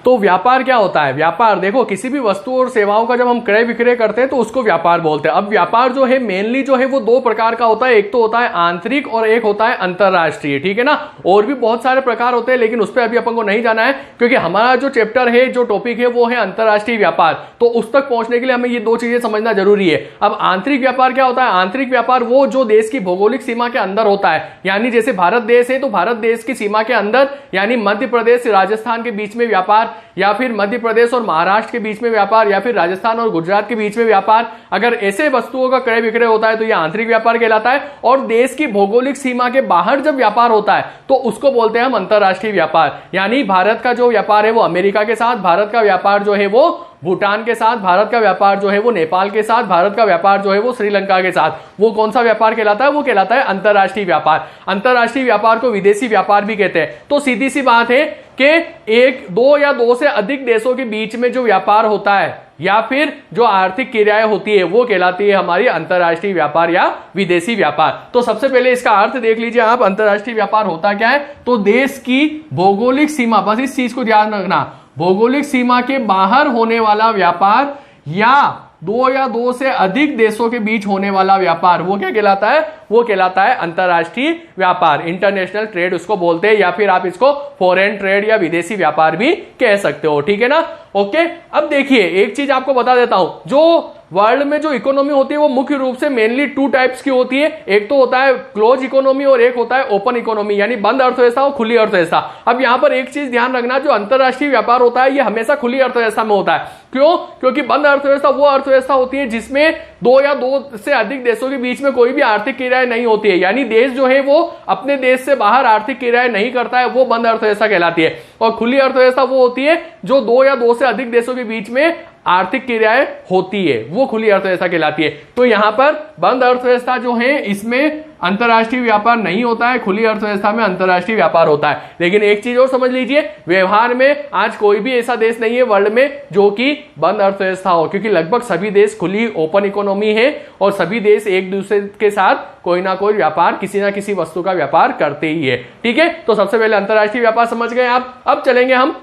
तो व्यापार क्या होता है? व्यापार देखो, किसी भी वस्तु और सेवाओं का जब हम क्रय विक्रय करते हैं तो उसको व्यापार बोलते हैं। अब व्यापार जो है मेनली जो है वो दो प्रकार का होता है, एक तो होता है आंतरिक और एक होता है अंतरराष्ट्रीय, ठीक है ना। और भी बहुत सारे प्रकार होते हैं लेकिन उस पर अभी अपन को नहीं जाना है, क्योंकि हमारा जो चैप्टर है, जो टॉपिक है वो है अंतरराष्ट्रीय व्यापार। तो उस तक पहुंचने के लिए हमें ये दो चीजें समझना जरूरी है। अब आंतरिक व्यापार क्या होता है? आंतरिक व्यापार वो जो देश की भौगोलिक सीमा के अंदर होता है, यानी जैसे भारत देश है तो भारत देश की सीमा के अंदर, यानी मध्य प्रदेश राजस्थान के बीच में व्यापार, या फिर मध्य प्रदेश और महाराष्ट्र के बीच में व्यापार, या फिर राजस्थान और गुजरात के बीच में व्यापार, अगर ऐसे वस्तुओं का क्रय विक्रय होता है तो यह आंतरिक व्यापार कहलाता है। और देश की भौगोलिक सीमा के बाहर जब व्यापार होता है तो उसको बोलते हैं हम अंतरराष्ट्रीय व्यापार। यानी भारत का जो व्यापार है वो अमेरिका के साथ, भारत का व्यापार जो है वो भूटान के साथ, भारत का व्यापार जो है वो नेपाल के साथ, भारत का व्यापार जो है वो श्रीलंका के साथ, वो कौन सा व्यापार कहलाता है? वो कहलाता है अंतरराष्ट्रीय व्यापार। अंतरराष्ट्रीय व्यापार को विदेशी व्यापार भी कहते हैं। तो सीधी सी बात है कि एक, दो या दो से अधिक देशों के बीच में जो व्यापार होता है या फिर जो आर्थिक क्रियाएं होती है वो कहलाती है हमारी अंतरराष्ट्रीय व्यापार या विदेशी व्यापार। तो सबसे पहले इसका अर्थ देख लीजिए आप, अंतरराष्ट्रीय व्यापार होता क्या है? तो देश की भौगोलिक सीमा, बस इस चीज को ध्यान रखना, भौगोलिक सीमा के बाहर होने वाला व्यापार या दो या दो से अधिक देशों के बीच होने वाला व्यापार, वो क्या कहलाता है? वो कहलाता है अंतरराष्ट्रीय व्यापार। इंटरनेशनल ट्रेड उसको बोलते हैं, या फिर आप इसको फॉरेन ट्रेड या विदेशी व्यापार भी कह सकते हो, ठीक है ना। ओके, अब देखिए एक चीज आपको बता देता हूं, जो वर्ल्ड में जो इकोनॉमी होती है वो मुख्य रूप से मेनली टू टाइप्स की होती है। एक तो होता है क्लोज इकोनॉमी और एक होता है ओपन इकोनॉमी, यानी बंद अर्थव्यवस्था और खुली अर्थव्यवस्था। अब यहां पर एक चीज ध्यान रखना, जो अंतरराष्ट्रीय व्यापार होता है ये हमेशा खुली अर्थव्यवस्था में होता है। क्यों? क्योंकि बंद अर्थव्यवस्था वो अर्थव्यवस्था होती है जिसमें दो या दो से अधिक देशों के बीच में कोई भी आर्थिक क्रियाएं नहीं होती है, यानी देश जो है वो अपने देश से बाहर आर्थिक क्रियाएं नहीं करता है, वो बंद अर्थव्यवस्था कहलाती है। और खुली अर्थव्यवस्था वो होती है जो दो या दो से अधिक देशों के बीच में आर्थिक क्रियाएं होती है, वो खुली अर्थव्यवस्था कहलाती है। तो यहां पर बंद अर्थव्यवस्था जो है इसमें अंतरराष्ट्रीय व्यापार नहीं होता है, खुली अर्थव्यवस्था में अंतरराष्ट्रीय व्यापार होता है। लेकिन एक चीज और समझ लीजिए, व्यवहार में आज कोई भी ऐसा देश नहीं है वर्ल्ड में जो कि बंद अर्थव्यवस्था हो, क्योंकि लगभग सभी देश खुली ओपन इकोनॉमी है और सभी देश एक दूसरे के साथ कोई ना कोई व्यापार, किसी ना किसी वस्तु का व्यापार करते ही है, ठीक है। तो सबसे पहले अंतरराष्ट्रीय व्यापार समझ गए आप। अब चलेंगे हम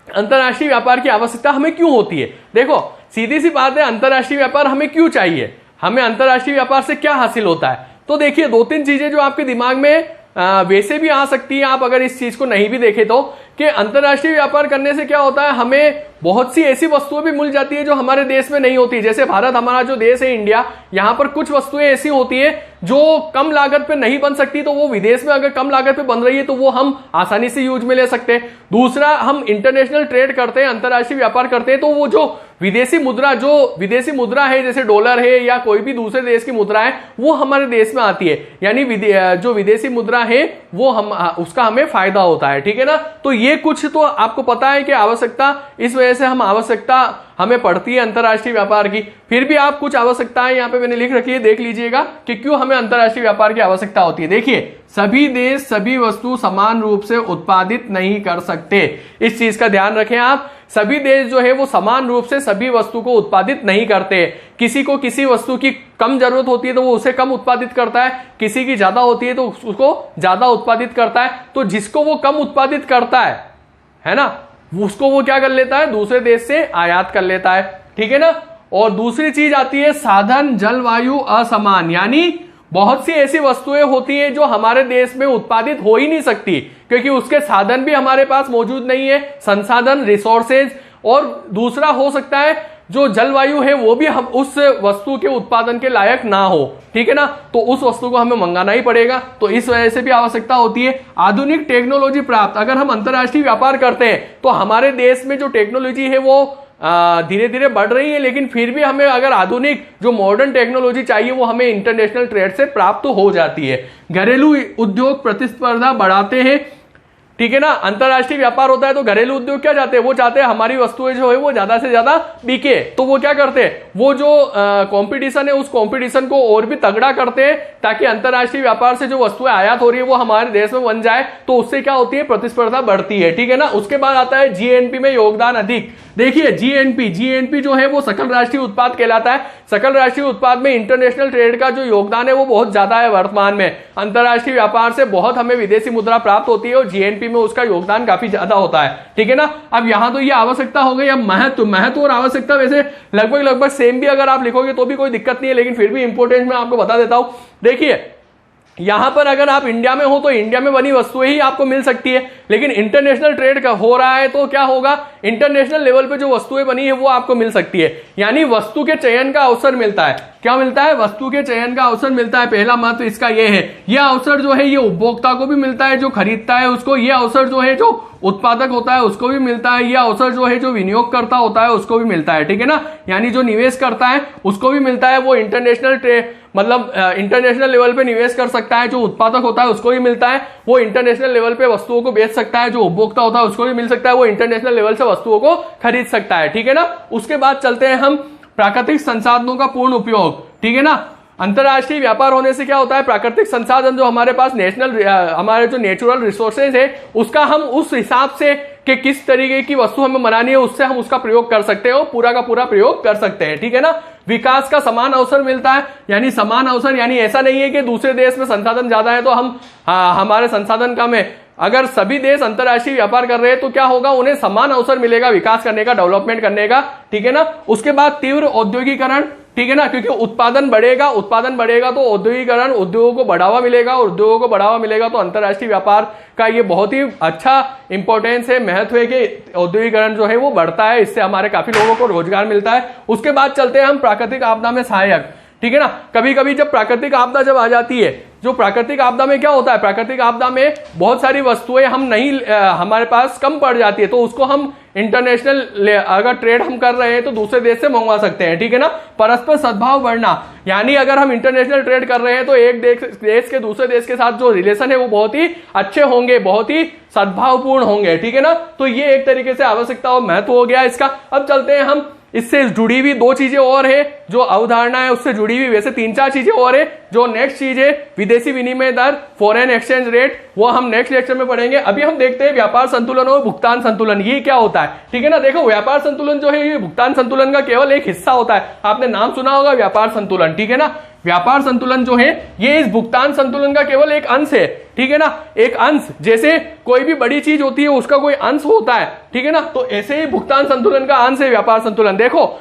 अंतरराष्ट्रीय व्यापार की आवश्यकता हमें क्यों होती है। देखो सीधी सी बात है, अंतरराष्ट्रीय व्यापार हमें क्यों चाहिए, हमें अंतरराष्ट्रीय व्यापार से क्या हासिल होता है। तो देखिए दो तीन चीजें जो आपके दिमाग में वैसे भी आ सकती है, आप अगर इस चीज को नहीं भी देखे तो, कि अंतरराष्ट्रीय व्यापार करने से क्या होता है, हमें बहुत सी ऐसी वस्तुएं भी मिल जाती है जो हमारे देश में नहीं होती। जैसे भारत हमारा जो देश है इंडिया, यहाँ पर कुछ वस्तुएं ऐसी होती है जो कम लागत पे नहीं बन सकती, तो वो विदेश में अगर कम लागत पे बन रही है तो वो हम आसानी से यूज में ले सकते हैं। दूसरा, हम इंटरनेशनल ट्रेड करते हैं, अंतरराष्ट्रीय व्यापार करते हैं, तो वो जो विदेशी मुद्रा है, जैसे डॉलर है या कोई भी दूसरे देश की मुद्रा है, वो हमारे देश में आती है, यानी जो विदेशी मुद्रा है वो उसका हमें फायदा होता है, ठीक है ना। तो ये कुछ तो आपको पता है कि आवश्यकता, इस वजह से हम आवश्यकता हमें पड़ती है अंतरराष्ट्रीय व्यापार की। फिर भी आप कुछ आवश्यकताएं यहाँ पे मैंने लिख रखी है, देख लीजिएगा कि क्यों हमें अंतरराष्ट्रीय व्यापार की आवश्यकता होती है। देखिए, सभी देश सभी वस्तु समान रूप से उत्पादित नहीं कर सकते, इस चीज का ध्यान रखें आप। सभी देश जो है वो समान रूप से सभी वस्तु को उत्पादित नहीं करते। किसी को किसी वस्तु की कम जरूरत होती है तो वो उसे कम उत्पादित करता है, किसी की ज्यादा होती है तो उसको ज्यादा उत्पादित करता है। तो जिसको वो कम उत्पादित करता है ना, उसको वो क्या कर लेता है, दूसरे देश से आयात कर लेता है, ठीक है ना। और दूसरी चीज आती है साधन जलवायु असमान, यानी बहुत सी ऐसी वस्तुएं होती हैं जो हमारे देश में उत्पादित हो ही नहीं सकती, क्योंकि उसके साधन भी हमारे पास मौजूद नहीं है, संसाधन, रिसोर्सेज। और दूसरा हो सकता है जो जलवायु है वो भी हम उस वस्तु के उत्पादन के लायक ना हो, ठीक है ना, तो उस वस्तु को हमें मंगाना ही पड़ेगा। तो इस वजह से भी आवश्यकता होती है आधुनिक टेक्नोलॉजी प्राप्त। अगर हम अंतरराष्ट्रीय व्यापार करते हैं तो हमारे देश में जो टेक्नोलॉजी है वो धीरे धीरे बढ़ रही है, लेकिन फिर भी हमें अगर आधुनिक जो मॉडर्न टेक्नोलॉजी चाहिए वो हमें इंटरनेशनल ट्रेड से प्राप्त हो जाती है। घरेलू उद्योग प्रतिस्पर्धा बढ़ाते हैं, ठीक है ना। अंतरराष्ट्रीय व्यापार होता है तो घरेलू उद्योग क्या चाहते हैं, वो चाहते हैं हमारी वस्तुएं जो है वो ज्यादा से ज्यादा बिके। तो वो क्या करते हैं, वो जो कंपटीशन है उस कंपटीशन को और भी तगड़ा करते हैं, ताकि अंतरराष्ट्रीय व्यापार से जो वस्तुएं आयात हो रही है वो हमारे देश में बन जाए। तो उससे क्या होती है, प्रतिस्पर्धा बढ़ती है, ठीक है ना। उसके बाद आता है जीएनपी में योगदान अधिक। देखिए जीएनपी जो है वो सकल राष्ट्रीय उत्पाद कहलाता है। सकल राष्ट्रीय उत्पाद में इंटरनेशनल ट्रेड का जो योगदान है वो बहुत ज्यादा है। वर्तमान में अंतरराष्ट्रीय व्यापार से बहुत हमें विदेशी मुद्रा प्राप्त होती है और जीएनपी में उसका योगदान काफी ज्यादा होता है, ठीक है ना। अब यहां तो ये आवश्यकता हो गई। अब महत्व और आवश्यकता वैसे लगभग सेम भी अगर आप लिखोगे तो भी कोई दिक्कत नहीं है, लेकिन फिर भी इंपोर्टेंस मैं आपको बता देता हूं। देखिए यहां पर अगर आप इंडिया में हो तो इंडिया में बनी वस्तुएं ही आपको मिल सकती है, लेकिन इंटरनेशनल ट्रेड का हो रहा है तो क्या होगा, इंटरनेशनल लेवल पे जो वस्तुएं बनी है वो आपको मिल सकती है, यानी वस्तु के चयन का अवसर मिलता है। क्या मिलता है, वस्तु के चयन का अवसर मिलता है। पहला महत्व इसका ये है, यह अवसर जो है ये उपभोक्ता को भी मिलता है, जो खरीदता है उसको, यह अवसर जो है जो उत्पादक होता है उसको भी मिलता है, यह अवसर जो है जो विनियोग करता होता है उसको भी मिलता है, ठीक है ना, यानी जो निवेश करता है उसको भी मिलता है। वो इंटरनेशनल ट्रेड मतलब इंटरनेशनल लेवल पे निवेश कर सकता है, जो उत्पादक होता है उसको भी मिलता है, वो इंटरनेशनल लेवल पे वस्तुओं को बेच सकता है, जो उपभोक्ता होता है उसको भी मिल सकता है, वो इंटरनेशनल लेवल से वस्तुओं को खरीद सकता है, ठीक है ना। उसके बाद चलते हैं हम प्राकृतिक संसाधनों का पूर्ण उपयोग, ठीक है ना। अंतरराष्ट्रीय व्यापार होने से क्या होता है, प्राकृतिक संसाधन जो हमारे पास हमारे जो नेचुरल रिसोर्सेज है उसका हम उस हिसाब से कि किस तरीके की वस्तु हमें बनानी है उससे हम उसका प्रयोग कर सकते हैं और पूरा का पूरा प्रयोग कर सकते हैं, ठीक है ना। विकास का समान अवसर मिलता है, यानी समान अवसर, यानी ऐसा नहीं है कि दूसरे देश में संसाधन ज्यादा है तो हमारे संसाधन कम है। अगर सभी देश अंतरराष्ट्रीय व्यापार कर रहे हैं तो क्या होगा, उन्हें समान अवसर मिलेगा विकास करने का, डेवलपमेंट करने का, ठीक है ना। उसके बाद तीव्र औद्योगिकरण, ठीक है ना, क्योंकि उत्पादन बढ़ेगा तो औद्योगिकरण, उद्योगों को बढ़ावा मिलेगा, और उद्योगों को बढ़ावा मिलेगा तो अंतरराष्ट्रीय व्यापार का ये बहुत ही अच्छा इंपॉर्टेंस है, महत्व है कि औद्योगिकरण जो है वो बढ़ता है, इससे हमारे काफी लोगों को रोजगार मिलता है। उसके बाद चलते हैं हम प्राकृतिक आपदा में सहायक, ठीक है ना। कभी कभी जब प्राकृतिक आपदा जब आ जाती है, जो प्राकृतिक आपदा में क्या होता है, प्राकृतिक आपदा में बहुत सारी वस्तुएं हम नहीं हमारे पास कम पड़ जाती है तो उसको हम इंटरनेशनल अगर ट्रेड हम कर रहे हैं तो दूसरे देश से मंगवा सकते हैं, ठीक है ना। परस्पर सद्भाव बढ़ना, यानी अगर हम इंटरनेशनल ट्रेड कर रहे हैं तो एक देश के दूसरे देश के साथ जो रिलेशन है वो बहुत ही अच्छे होंगे, बहुत ही सद्भावपूर्ण होंगे, ठीक है ना। तो ये एक तरीके से आवश्यकता और महत्व हो गया इसका। अब चलते हैं हम इससे जुड़ी हुई दो चीजें और है, जो अवधारणा है उससे जुड़ी हुई वैसे 3-4 चीजें और है। जो नेक्स्ट चीज है विदेशी विनिमय दर, फॉरेन एक्सचेंज रेट, वो हम नेक्स्ट लेक्चर में पढ़ेंगे। अभी हम देखते हैं व्यापार संतुलन और भुगतान संतुलन, ये क्या होता है, ठीक है ना। देखो व्यापार संतुलन जो है ये भुगतान संतुलन का केवल एक हिस्सा होता है, आपने नाम सुना होगा व्यापार संतुलन, ठीक है ना। व्यापार संतुलन जो है ये इस भुगतान संतुलन का केवल एक अंश है, ठीक है ना, एक अंश। जैसे कोई भी बड़ी चीज होती है उसका कोई अंश होता है, ठीक है ना, तो ऐसे ही भुगतान संतुलन का अंश है व्यापार संतुलन। देखो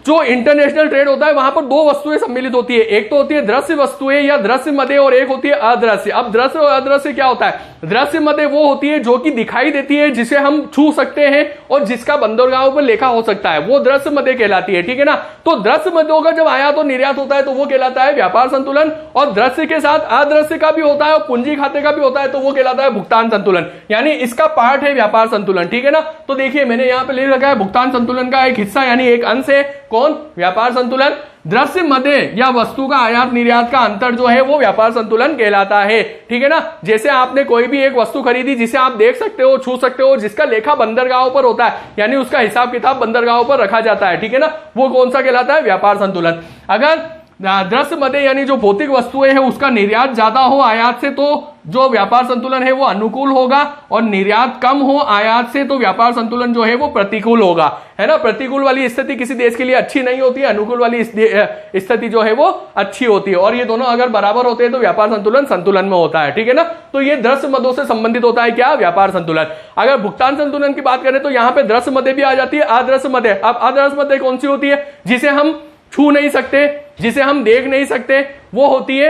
जो इंटरनेशनल ट्रेड होता है वहां पर दो वस्तुएं सम्मिलित होती है, एक तो होती है दृश्य वस्तुएं या दृश्य मदे, और एक होती है अदृश्य। अब दृश्य और अदृश्य क्या होता है, दृश्य मदे वो होती है जो कि दिखाई देती है, जिसे हम छू सकते हैं और जिसका बंदरगाहों पर लेखा हो सकता है, वो दृश्य मदे कहलाती है, ठीक है ना। तो दृश्य मदों का जब आयात और निर्यात होता है तो वो कहलाता है व्यापार संतुलन, और दृश्य के साथ अदृश्य का भी होता है और पूंजी खाते का भी होता है तो वो कहलाता है भुगतान संतुलन, यानी इसका पार्ट है व्यापार संतुलन, ठीक है ना। तो देखिए मैंने यहां पर लिख रखा है भुगतान संतुलन का एक हिस्सा यानी एक अंश है कौन, व्यापार संतुलन। दृश्य मदे या वस्तु का आयात निर्यात का अंतर जो है वो व्यापार संतुलन कहलाता है, ठीक है ना। जैसे आपने कोई भी एक वस्तु खरीदी जिसे आप देख सकते हो, छू सकते हो, जिसका लेखा बंदरगाहों पर होता है, यानी उसका हिसाब किताब बंदरगाहों पर रखा जाता है, ठीक है ना, वो कौन सा कहलाता है, व्यापार संतुलन। अगर दृश्य मदे यानी जो भौतिक वस्तुएं हैं उसका निर्यात ज्यादा हो आयात से तो जो व्यापार संतुलन है वो अनुकूल होगा, और निर्यात कम हो आयात से तो व्यापार संतुलन जो है वो प्रतिकूल होगा, है ना। प्रतिकूल वाली स्थिति किसी देश के लिए अच्छी नहीं होती है, अनुकूल वाली स्थिति जो है वो अच्छी होती है, और ये दोनों अगर बराबर होते हैं तो व्यापार संतुलन संतुलन में होता है, ठीक है ना। तो ये दृश्य मदों से संबंधित होता है क्या, व्यापार संतुलन। अगर भुगतान संतुलन की बात करें तो यहाँ पे दृश्य मदे भी आ जाती है, अदृश्य मदे। अब अदृश्य मदे कौन सी होती है, जिसे हम छू नहीं सकते, जिसे हम देख नहीं सकते, वो होती है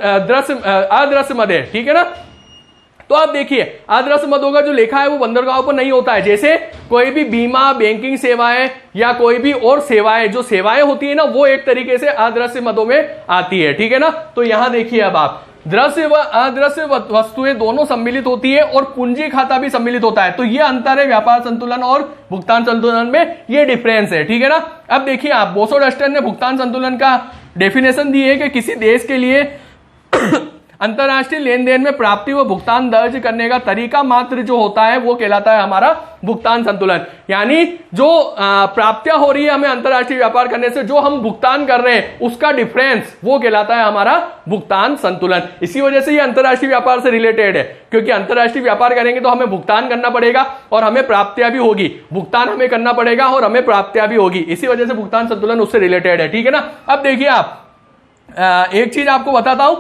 अदृश्य मदे, ठीक है ना। तो आप देखिए अदृश्य मदों का जो लेखा है वो बंदरगाहों पर नहीं होता है। जैसे कोई भी बीमा, बैंकिंग सेवाएं या कोई भी और सेवाएं, जो सेवाएं होती है ना वो एक तरीके से अदृश्य मदों में आती है, ठीक है ना। तो यहां देखिए अब आप दृश्य व अदृश्य वस्तुएं दोनों सम्मिलित होती है और पूंजी खाता भी सम्मिलित होता है, तो ये अंतर है व्यापार संतुलन और भुगतान संतुलन में, ये डिफरेंस है, ठीक है ना। अब देखिए आप बोसो डस्टर ने भुगतान संतुलन का डेफिनेशन दी है कि किसी देश के लिए अंतरराष्ट्रीय लेन देन में प्राप्ति व भुगतान दर्ज करने का तरीका मात्र जो होता है वो कहलाता है हमारा भुगतान संतुलन। यानी जो प्राप्तियां हो रही है हमें अंतरराष्ट्रीय व्यापार करने से, जो हम भुगतान कर रहे हैं उसका डिफरेंस वो कहलाता है हमारा भुगतान संतुलन। इसी वजह से ये अंतरराष्ट्रीय व्यापार से रिलेटेड है, क्योंकि अंतरराष्ट्रीय व्यापार करेंगे तो हमें भुगतान करना पड़ेगा और हमें प्राप्तियां भी होगी, भुगतान हमें करना पड़ेगा और हमें प्राप्तियां भी होगी, इसी वजह से भुगतान संतुलन उससे रिलेटेड है। ठीक है ना। अब देखिए आप एक चीज आपको बताता हूं,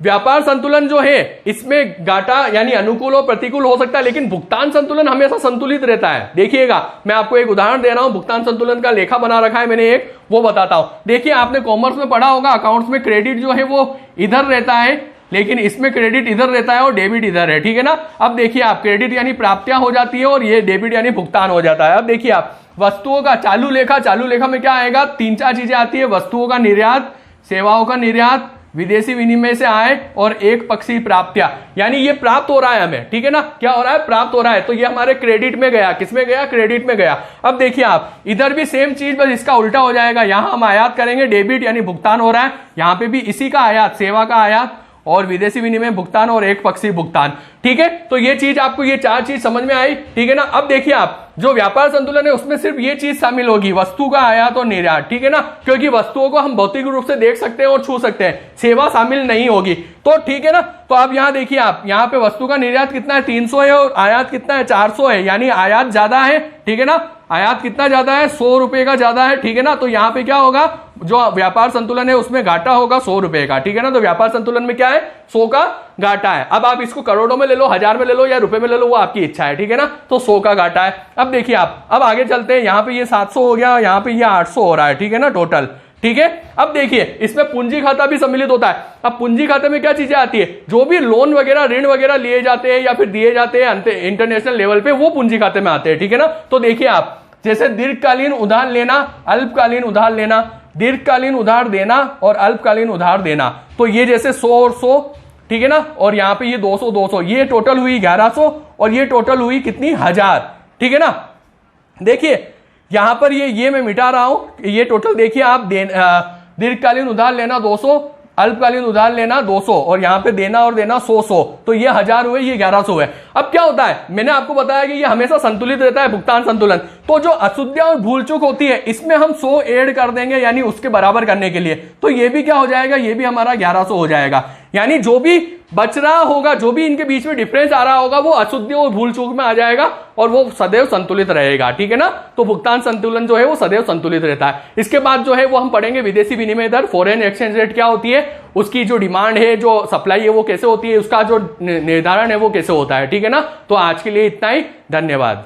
व्यापार संतुलन जो है इसमें घाटा यानी अनुकूल और प्रतिकूल हो सकता है, लेकिन भुगतान संतुलन हमेशा संतुलित रहता है। देखिएगा मैं आपको एक उदाहरण दे रहा हूं, भुगतान संतुलन का लेखा बना रखा है मैंने एक, वो बताता हूं। देखिए आपने कॉमर्स में पढ़ा होगा, अकाउंट्स में क्रेडिट जो है वो इधर रहता है, लेकिन इसमें क्रेडिट इधर रहता है और डेबिट इधर है। ठीक है ना। अब देखिए आप क्रेडिट यानी प्राप्तियां हो जाती है और ये डेबिट यानी भुगतान हो जाता है। अब देखिए आप वस्तुओं का चालू लेखा, चालू लेखा में क्या आएगा, 3-4 चीजें आती है, वस्तुओं का निर्यात, सेवाओं का निर्यात, विदेशी विनिमय से आय और एक पक्षीय प्राप्तियां, यानी ये प्राप्त हो रहा है हमें। ठीक है ना। क्या हो रहा है, प्राप्त हो रहा है, तो ये हमारे क्रेडिट में गया, किसमें गया, क्रेडिट में गया। अब देखिए आप इधर भी सेम चीज, बस इसका उल्टा हो जाएगा, यहां हम आयात करेंगे, डेबिट यानी भुगतान हो रहा है, यहां पे भी इसी का आयात, सेवा का आयात और विदेशी विनिमय भुगतान और एक पक्षीय भुगतान। ठीक है, तो ये चीज आपको, ये 4 चीज समझ में आई। ठीक है ना। अब देखिए आप जो व्यापार संतुलन है उसमें सिर्फ ये चीज शामिल होगी, वस्तु का आयात और निर्यात। ठीक है ना, क्योंकि वस्तुओं को हम भौतिक रूप से देख सकते हैं और छू सकते हैं, सेवा शामिल नहीं होगी। तो ठीक है ना। तो अब यहां देखिए आप, यहां पे वस्तु का निर्यात कितना है, 300 है और आयात कितना है, 400 है, यानी आयात ज्यादा है। ठीक है ना। आयात कितना ज्यादा है, 100 रुपए का ज्यादा है। ठीक है ना। तो यहां पे क्या होगा, जो व्यापार संतुलन है उसमें घाटा होगा 100 रुपए का। ठीक है ना। तो व्यापार संतुलन में क्या है, 100 का घाटा है। अब आप इसको करोड़ों में ले लो, 1000 में ले लो या रुपए में ले लो, वो आपकी इच्छा है। ठीक है ना। तो 100 का घाटा है। अब देखिए आप, अब आगे चलते हैं, यहां पे ये 700 हो गया, यहां पे ये 800 हो रहा है। ठीक है ना, टोटल। ठीक है। अब देखिए इसमें पूंजी खाता भी सम्मिलित होता है। अब पूंजी खाते में क्या चीजें आती है, जो भी लोन वगैरह, ऋण वगैरह लिए जाते हैं या फिर दिए जाते हैं इंटरनेशनल लेवल पे, वो पूंजी खाते में आते हैं। ठीक है ना। तो देखिए आप, जैसे दीर्घकालीन उधार लेना, अल्पकालीन उधार लेना, दीर्घकालीन उधार देना और अल्पकालीन उधार देना, तो ये जैसे 100 और 100, ठीक है ना, और यहां पे ये 200 200, ये टोटल हुई 1100 और ये टोटल हुई कितनी, 1000। ठीक है ना। देखिए यहां पर ये मैं मिटा रहा हूं, ये टोटल देखिए आप, दीर्घकालीन उधार लेना 200, अल्पकालीन उधार लेना 200 और यहां पे देना और देना 100, तो ये 1000 हुए, ये 1100 हुए। अब क्या होता है, मैंने आपको बताया कि ये हमेशा संतुलित रहता है भुगतान संतुलन। तो जो अशुद्धियां और भूल चूक होती है इसमें हम 100 ऐड कर देंगे, यानी उसके बराबर करने के लिए, तो ये भी क्या हो जाएगा, ये भी हमारा 1100 हो जाएगा। यानी जो भी बच रहा होगा, जो भी इनके बीच में डिफरेंस आ रहा होगा, वो अशुद्धियों और भूल चूक में आ जाएगा और वो सदैव संतुलित रहेगा। ठीक है ना। तो भुगतान संतुलन जो है वो सदैव संतुलित रहता है। इसके बाद जो है वो हम पढ़ेंगे विदेशी विनिमय दर, फॉरेन एक्सचेंज रेट क्या होती है, उसकी जो डिमांड है, जो सप्लाई है वो कैसे होती है, उसका जो निर्धारण है वो कैसे होता है। ठीक है ना। तो आज के लिए इतना ही, धन्यवाद।